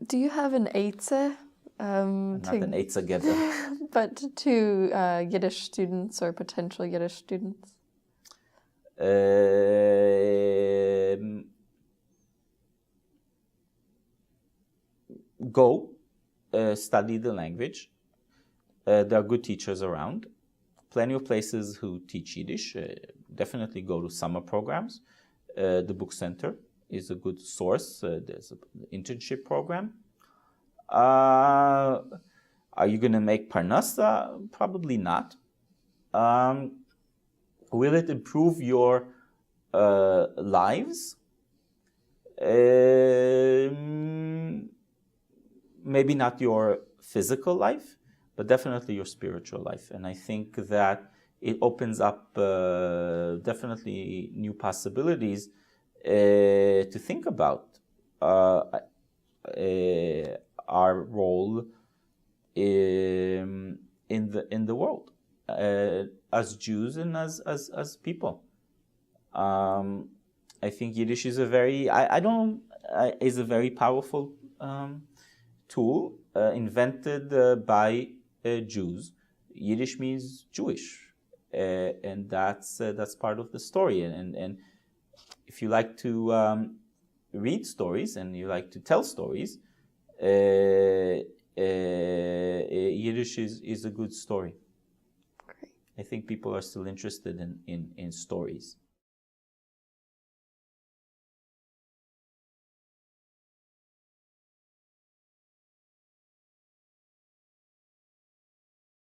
Do you have an Eitze? Not an Eitze getter. But to Yiddish students or potential Yiddish students? Go study the language. There are good teachers around. Plenty of places who teach Yiddish. Definitely go to summer programs. The book center is a good source. There's an internship program. Are you going to make parnasa? Probably not. Will it improve your lives? Maybe not your physical life, but definitely your spiritual life. And I think that it opens up definitely new possibilities to think about our role in the world as Jews and as people. I think Yiddish is a very is a very powerful tool invented by Jews. Yiddish means Jewish, and that's part of the story. And if you like to read stories and you like to tell stories, Yiddish is a good story. Great. I think people are still interested in stories.